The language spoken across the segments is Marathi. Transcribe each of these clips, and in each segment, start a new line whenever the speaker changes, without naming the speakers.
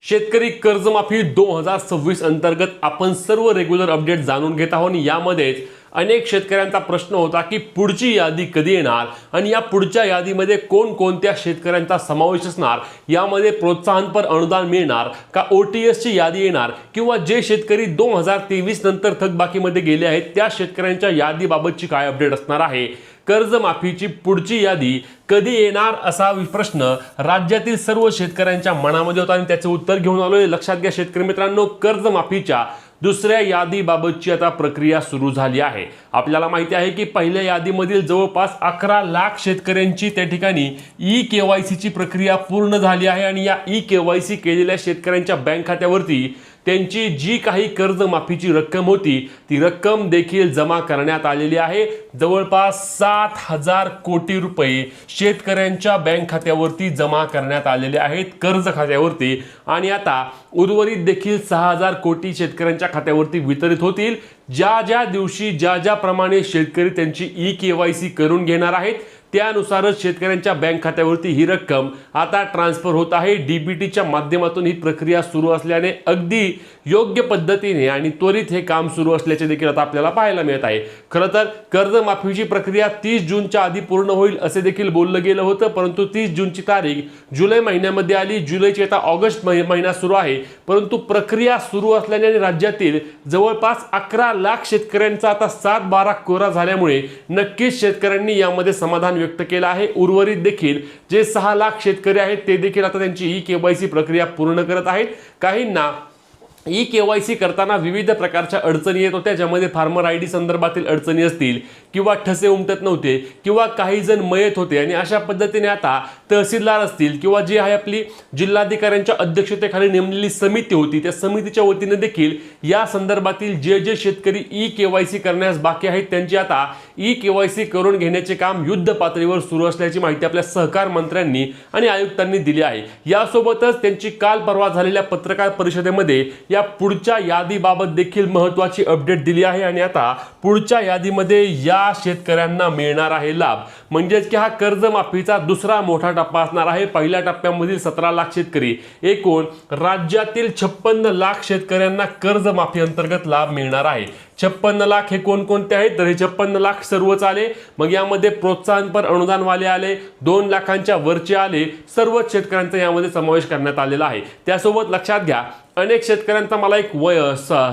शेतकरी कर्जमाफी 2026 अंतर्गत आपण सर्व रेग्युलर अपडेट जाणून घेत आहोत। यामध्येच अनेक शेतकऱ्यांचा प्रश्न होता की पुढची यादी कधी येणार आणि या पुढच्या यादीमध्ये कोणकोणत्या शेतकऱ्यांचा समावेश असणार, यामध्ये प्रोत्साहनपर अनुदान मिळणार का, OTS ची यादी येणार किंवा जे शेतकरी 2023 नंतर थकबाकीमध्ये गेले आहेत त्या शेतकऱ्यांच्या यादीबाबतची काय अपडेट असणार आहे, कर्जमाफीची पुढची यादी कधी येणार असा प्रश्न राज्यातील सर्व शेतकऱ्यांच्या मनामध्ये होता आणि त्याचे उत्तर घेऊन आलोय। लक्षात घ्या शेतकरी मित्रांनो, कर्जमाफीच्या दुसऱ्या यादीबाबतची आता प्रक्रिया सुरू झाली आहे। आपल्याला माहिती आहे की पहिल्या यादीमधील जवळपास 11 लाख शेतकऱ्यांची त्या ठिकाणी ई-KYC ची प्रक्रिया पूर्ण झाली आहे आणि या ई-KYC केलेल्या शेतकऱ्यांच्या बँक खात्यावरती त्यांची जी काही कर्जमाफीची रक्कम होती ती रक्कम देखील जमा करण्यात आलेली आहे। जवळपास 7,000 कोटी रुपये शेतकऱ्यांच्या बँक खात्यावरती जमा करण्यात आलेले आहेत कर्ज खात्यावरती आणि आता उर्वरित देखील 6,000 कोटी शेतकऱ्यांच्या खात्यावरती वितरित होतील। ज्या दिवशी ज्या प्रमाणे शेतकरी त्यांची ई-KYC करून घेणार आहेत त्यानुसारच शेतकऱ्यांच्या बँक खात्यावरती ही रक्कम आता ट्रान्सफर होत आहे। DBTच्या माध्यमातून ही प्रक्रिया सुरू असल्याने अगदी योग्य पद्धतीने आणि त्वरित हे काम सुरू असल्याचे देखील आता आपल्याला पाहायला मिळत आहे। खरं तर कर्जमाफीची प्रक्रिया 30 जूनच्या आधी पूर्ण होईल असे देखील बोललं गेलं होतं, परंतु 30 जूनची तारीख जुलै महिन्यामध्ये आली। जुलैची आता ऑगस्ट महिना सुरू आहे, परंतु प्रक्रिया सुरू असल्याने राज्यातील जवळपास 11 लाख शेतकऱ्यांचा आता 7/12 कोरा झाल्यामुळे नक्कीच शेतकऱ्यांनी यामध्ये समाधान व्यक्त केला आहे। उर्वरित देखील जे 6 लाख शेतकरी आहेत ते देखील आता त्यांची ई-KYC प्रक्रिया पूर्ण करत आहेत। काहींना ई-KYC करताना विविध प्रकारच्या अडचणी येत होत्या, ज्यामध्ये फार्मर आयडी संदर्भातील अडचणी असतील किंवा ठसे उमटत नव्हते किंवा काही जण मयत होते आणि अशा पद्धतीने आता तहसीलदार असतील किंवा जी आहे आपली जिल्हाधिकाऱ्यांच्या अध्यक्षतेखाली नेमलेली समिती होती त्या समितीच्या वतीने देखील या संदर्भातील जे शेतकरी ई-KYC करण्यास बाकी आहेत त्यांची आता ई-KYC करून घेण्याचे काम युद्ध पातळीवर सुरू असल्याची माहिती आपल्या सहकार मंत्र्यांनी आणि आयुक्तांनी दिली आहे। यासोबतच त्यांची काल परवा झालेल्या पत्रकार परिषदेमध्ये या पुढच्या यादीबाबत देखील महत्त्वाची अपडेट दिली आहे आणि आता पुढच्या यादीमध्ये या शेतकऱ्यांना मिळणार आहे लाभ, म्हणजेच की हा कर्जमाफीचा दुसरा मोठा टप्पा असणार आहे। पहिल्या टप्प्यामधील 17 लाख शेतकरी, एकूण राज्यातील 56 लाख शेतकऱ्यांना कर्जमाफी अंतर्गत लाभ मिळणार आहे। 56 लाख हे कोणकोणते आहेत तर हे 56 लाख सर्वच आले, मग यामध्ये प्रोत्साहनपर अनुदानवाले आले, 2 लाखांच्या वरचे आले, सर्वच शेतकऱ्यांचा यामध्ये समावेश करण्यात आलेला आहे। त्यासोबत लक्षात घ्या अनेक शेतकऱ्यांचा मला एक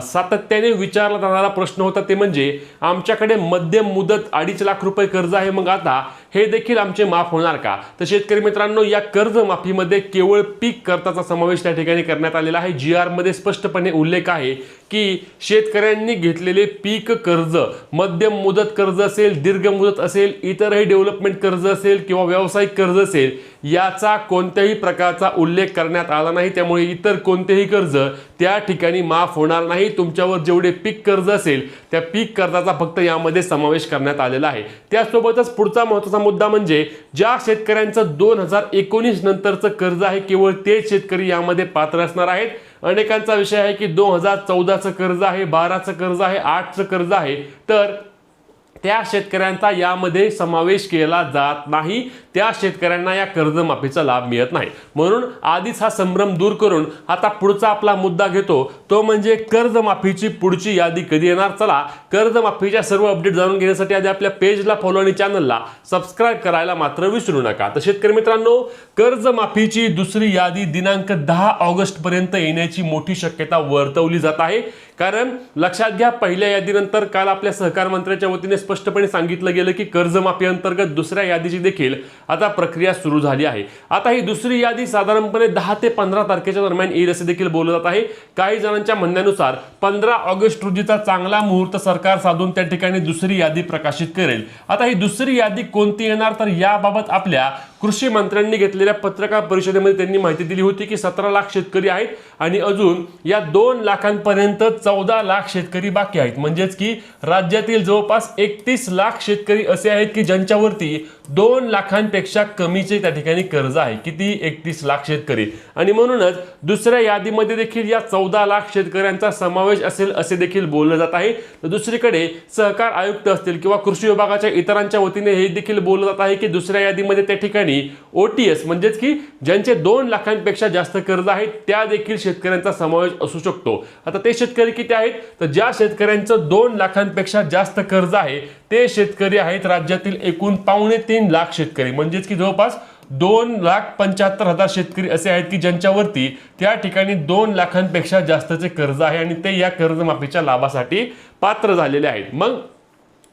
सातत्याने विचारला जाणारा प्रश्न होता ते म्हणजे आमच्याकडे मध्यम मुदत 2.5 लाख रुपये कर्ज आहे, मग आता हे देखील आमचे माफ होणार का? तर शेतकरी मित्रांनो, या कर्जमाफीमध्ये केवळ पीक कर्जाचा समावेश त्या ठिकाणी करण्यात आलेला आहे। GR मध्ये स्पष्टपणे उल्लेख आहे की शेतकऱ्यांनी घेतलेले पीक कर्ज, मध्यम मुदत कर्ज असेल, दीर्घ मुदत असेल, इतरही डेव्हलपमेंट कर्ज असेल किंवा व्यावसायिक कर्ज असेल, याचा कोणत्याही प्रकारचा उल्लेख करण्यात आला नाही। त्यामुळे इतर कोणतेही कर्ज त्या ठिकाणी माफ होणार नाही। तुमच्यावर जेवढे पीक कर्ज असेल त्या पीक कर्जाचा फक्त यामध्ये समावेश करण्यात आलेला आहे। त्यासोबतच पुढचा महत्त्वाचा मुद्दा म्हणजे ज्या शेतकऱ्यांचं 2019 नंतरचं कर्ज आहे केवळ ते शेतकरी यामध्ये पात्र असणार आहेत। अनेकांचा विषय आहे की 2014चं कर्ज आहे, 12चं कर्ज आहे, 8चं कर्ज आहे, तर त्या शेतकऱ्यांचा यामध्ये समावेश केला जात नाही। त्या शेतकऱ्यांना या कर्जमाफीचा लाभ मिळत नाही। म्हणून आधीच हा संभ्रम दूर करून आता पुढचा आपला मुद्दा घेतो तो म्हणजे कर्जमाफीची पुढची यादी कधी येणार। चला कर्जमाफीच्या सर्व अपडेट जाणून घेण्यासाठी आधी आपल्या पेजला फॉलो आणि चॅनलला सबस्क्राइब करायला मात्र विसरू नका। तर शेतकरी मित्रांनो, कर्जमाफीची दुसरी यादी दिनांक 10 ऑगस्ट पर्यंत येण्याची मोठी शक्यता वर्तवली जात आहे। कारण लक्षात घ्या पहिल्या यादीनंतर काल आपल्या सहकार मंत्र्यांच्या वतीने स्पष्टपणे सांगितलं गेलं की कर्जमाफी अंतर्गत दुसऱ्या यादीची देखील आता प्रक्रिया सुरू झाली आहे। आता ही दुसरी यादी साधारणपणे 10 ते 15 तारखेच्या दरम्यान येईल असे देखील बोललं जात आहे। काही जणांच्या म्हणण्यानुसार 15 ऑगस्ट रोजीचा चांगला मुहूर्त सरकार साधून त्या ठिकाणी दुसरी यादी प्रकाशित करेल। आता ही दुसरी यादी कोणती येणार तर याबाबत आपल्या कृषी मंत्र्यांनी घेतलेल्या पत्रकार परिषदेमध्ये त्यांनी माहिती दिली होती की 17 लाख शेतकरी आहेत आणि अजून या 2 लाखांपर्यंत 14 लाख शेतकरी बाकी आहेत, म्हणजेच की राज्यातील जवळपास 31 लाख शेतकरी असे आहेत की ज्यांच्यावरती 2 लाखांपेक्षा कमीचे त्या ठिकाणी कर्ज आहे। किती? 31 लाख शेतकरी। आणि म्हणूनच दुसऱ्या यादीमध्ये देखील या 14 लाख शेतकऱ्यांचा समावेश असेल असे देखील बोललं जात आहे। तर दुसरीकडे सहकार आयुक्त असतील किंवा कृषी विभागाच्या इतरांच्या वतीने हे देखील बोललं जात आहे की दुसऱ्या यादीमध्ये त्या ठिकाणी ठिकाणी OTS म्हणजेच की ज्यांचे 2 लाखांपेक्षा जास्त कर्ज आहे त्या देखील शेतकऱ्यांचा समावेश असू शकतो. आता ते शेतकरी किती आहेत, तर ज्या शेतकऱ्यांचं 2 लाखांपेक्षा जास्त कर्ज आहे ते शेतकरी आहेत राज्यातील एकूण 2.25 लाख शेतकरी, म्हणजेच की जवळपास 2,75,000 शेतकरी असे आहेत की ज्यांच्यावरती त्या ठिकाणी 2 लाखांपेक्षा जास्तचे कर्ज आहे आणि ते या कर्जमाफीच्या लाभासाठी पात्र झालेले आहेत. मग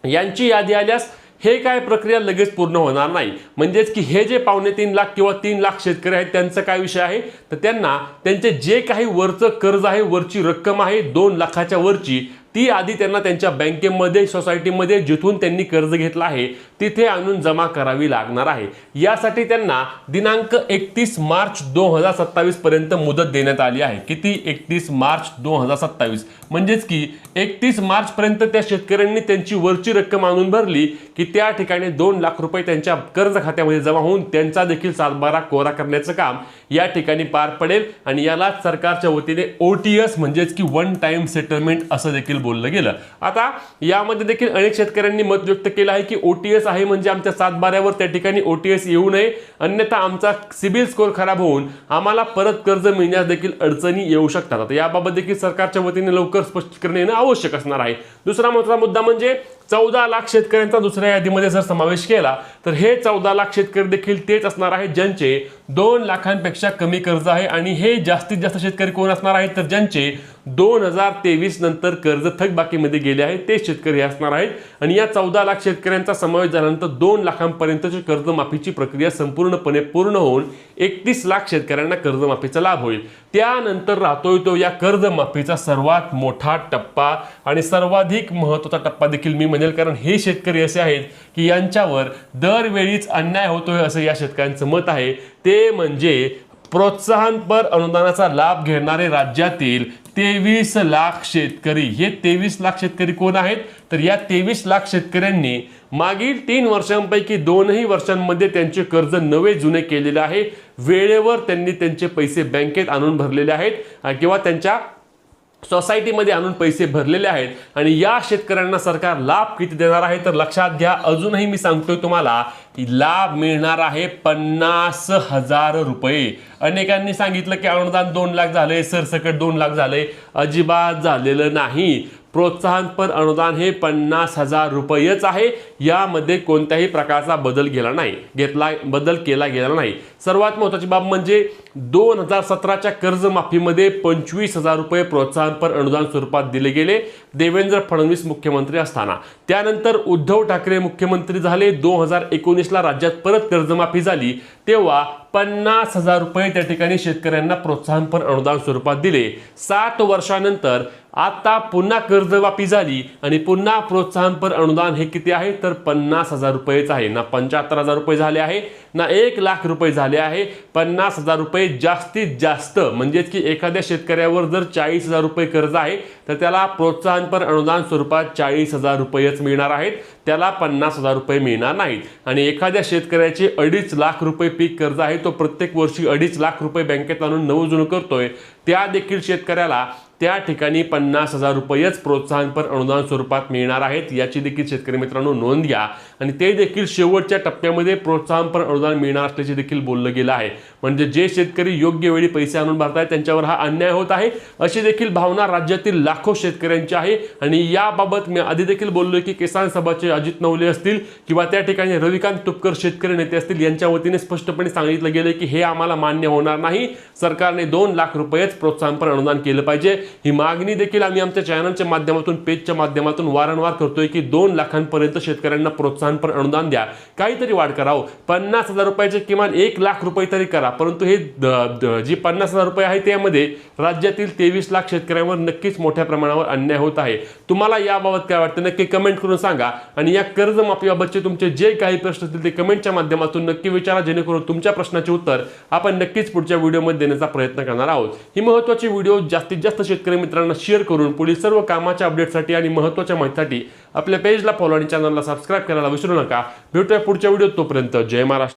यांची यादी आल्यास हे काय प्रक्रिया लगेच पूर्ण होणार नाही. म्हणजेच की हे जे 2.25 लाख किंवा 3 लाख शेतकरी आहेत त्यांचा काय विषय आहे, तर त्यांना त्यांचे जे काही वरचं कर्ज आहे, वरची रक्कम आहे 2 लाखाच्या वरची, ती आधी त्यांना त्यांच्या बँकेमध्ये सोसायटीमध्ये जिथून त्यांनी कर्ज घेतला आहे तिथे आणून जमा करावी लागणार आहे. यासाठी त्यांना दिनांक 31 मार्च 2027 पर्यंत मुदत देण्यात आली आहे. किती? 31 मार्च 2027. म्हणजेच की 31 मार्च पर्यंत त्या शेतकऱ्यांनी त्यांची वरची रक्कम आणून भरली की त्या ठिकाणी 2 लाख रुपये त्यांच्या कर्ज खात्यामध्ये जमा होऊन त्यांचा देखील 7/12 कोरा करण्याचं काम या ठिकाणी पार पडेल आणि याला सरकारच्या वतीने OTS म्हणजेच की वन टाइम सेटलमेंट असं देखील बोललं गेलं. आता यामध्ये देखील अनेक शेतकऱ्यांनी मत व्यक्त केलं आहे की OTS आहे म्हणजे आमच्या 7/12वर त्या ठिकाणी OTS येऊ नये, अन्यथा आमचा सिबिल स्कोर खराब होऊन आम्हाला परत कर्ज मिळण्यास देखील अडचणी येऊ शकतात. आता याबाबत देखील सरकारच्या वतीने लवकर स्पष्टीकरण येणं आवश्यक असणार आहे. दुसरा महत्त्वाचा मुद्दा म्हणजे 14 लाख शेतकऱ्यांचा दुसऱ्या यादीमध्ये जर समावेश केला तर हे 14 लाख शेतकरी देखील तेच असणार आहेत ज्यांचे 2 लाखांपेक्षा कमी कर्ज आहे आणि हे जास्तीत जास्त शेतकरी कोण असणार आहेत, तर ज्यांचे 2023 नंतर कर्ज थकबाकीमध्ये गेले आहे ते शेतकरी असणार आहेत. आणि या 14 लाख शेतकऱ्यांचा समावेश झाल्यानंतर 2 लाखांपर्यंतची कर्जमाफीची प्रक्रिया संपूर्णपणे पूर्ण होऊन 31 लाख शेतकऱ्यांना कर्जमाफीचा लाभ होईल. त्यानंतर राहतोय तो या कर्जमाफीचा सर्वात मोठा टप्पा आणि सर्वाधिक महत्त्वाचा टप्पा देखील मी म्हणेल, कारण हे शेतकरी असे आहेत की यांच्यावर दरवेळीच अन्याय होतोय असं या शेतकऱ्यांचं मत आहे. ते म्हणजे प्रोत्साहनपर अनुदानाचा लाभ घेणारे राज्यातील 23 लाख शेतकरी. हे 23 लाख शेतकरी कोण आहेत, तर या 23 लाख शेतकऱ्यांनी मागील 3 वर्षांपैकी 2 वर्षांमध्ये त्यांचे कर्ज नवे जुने केलेले आहे. वेळेवर त्यांनी त्यांचे पैसे बँकेत आणून भरलेले आहेत किंवा त्यांच्या सोसायटीमध्ये आणून पैसे भरलेले आहेत. आणि या शेतकऱ्यांना सरकार लाभ किती देणार आहे, तर लक्षात घ्या, अजूनही मी सांगतोय तुम्हाला की लाभ मिळणार आहे 50,000 रुपये. अनेकांनी सांगितलं की अनुदान 2 लाख झाले, सरसकट 2 लाख झाले. अजिबात झालेलं नाही. प्रोत्साहनपर अनुदान हे 50,000 रुपयेच आहे. यामध्ये कोणत्याही प्रकारचा बदल केला गेला नाही. सर्वात महत्त्वाची बाब म्हणजे 2017च्या कर्जमाफीमध्ये 25,000 रुपये प्रोत्साहनपर अनुदान स्वरूपात दिले गेले देवेंद्र फडणवीस मुख्यमंत्री असताना. त्यानंतर उद्धव ठाकरे मुख्यमंत्री झाले. 2019ला राज्यात परत कर्जमाफी झाली तेव्हा 50,000 रुपये त्या ठिकाणी शेतकऱ्यांना प्रोत्साहनपर अनुदान स्वरूपात दिले. 7 वर्षानंतर आता पुन्हा कर्जमाफी झाली आणि पुन्हा प्रोत्साहनपर अनुदान हे किती आहे, तर 50,000 रुपयेच आहे. ना 75,000 रुपये झाले आहे ना 1 लाख रुपये झाले आहे. 50,000 रुपये जास्तीत जास्त. म्हणजेच की एखाद्या शेतकऱ्यावर जर 40,000 रुपये कर्ज आहे तर त्याला प्रोत्साहनपर अनुदान स्वरूपात 40,000 रुपयेच मिळणार आहेत, त्याला 50,000 रुपये मिळणार नाहीत. आणि एखाद्या शेतकऱ्याचे 2.5 लाख रुपये पीक कर्ज आहे, तो प्रत्येक वर्षी 2.5 लाख रुपये बँकेत आणून नवजुनं करतोय, त्या देखील शेतकऱ्याला त्या ठिकाणी 50,000 रुपयेच प्रोत्साहनपर अनुदान स्वरूपात मिळणार आहेत. याची देखील शेतकरी मित्रांनो नोंद घ्या. आणि ते देखील शेवटच्या टप्प्यामध्ये प्रोत्साहनपर अनुदान मिळणार असल्याचे देखील बोललं गेलं आहे. म्हणजे जे शेतकरी योग्य वेळी पैसे आणून भरतायत त्यांच्यावर हा अन्याय होत आहे अशी देखील भावना राज्यातील लाखो शेतकऱ्यांची आहे. आणि याबाबत मी आधी देखील बोललोय की किसान सभाचे अजित नवले असतील किंवा त्या ठिकाणी रविकांत तुपकर शेतकरी नेते असतील यांच्या वतीने स्पष्टपणे सांगितलं गेलं की हे आम्हाला मान्य होणार नाही. सरकारने 2 लाख रुपयेच प्रोत्साहनपर अनुदान केलं पाहिजे. ही मागणी देखील आम्ही आमच्या चॅनलच्या माध्यमातून पेजच्या माध्यमातून वारंवार करतोय की 2 लाखांपर्यंत शेतकऱ्यांना प्रोत्साहनपर अनुदान द्या, काहीतरी वाढ करावं. 50,000 रुपयाचे किमान 1 लाख रुपये तरी करा. परंतु हे जी 50,000 रुपये आहे त्यामध्ये राज्यातील 23 लाख शेतकऱ्यांवर नक्कीच मोठ्या प्रमाणावर अन्याय होत आहे. तुम्हाला याबाबत काय वाटतं नक्की कमेंट करून सांगा. आणि या कर्जमाफीबाबतचे तुमचे जे काही प्रश्न असतील ते कमेंटच्या माध्यमातून नक्की विचारा, जेणेकरून तुमच्या प्रश्नाचे उत्तर आपण नक्कीच पुढच्या व्हिडिओमध्ये देण्याचा प्रयत्न करणार आहोत. ही महत्त्वाची व्हिडिओ जास्तीत जास्त शेतकरी मित्रांना शेअर करून पुढील सर्व कामाच्या अपडेटसाठी आणि महत्त्वाच्या माहितीसाठी आपल्या पेजला फॉलो आणि चॅनलला सबस्क्राईब करायला विसरू नका. भेटूया पुढच्या व्हिडिओत. तोपर्यंत जय महाराष्ट्र.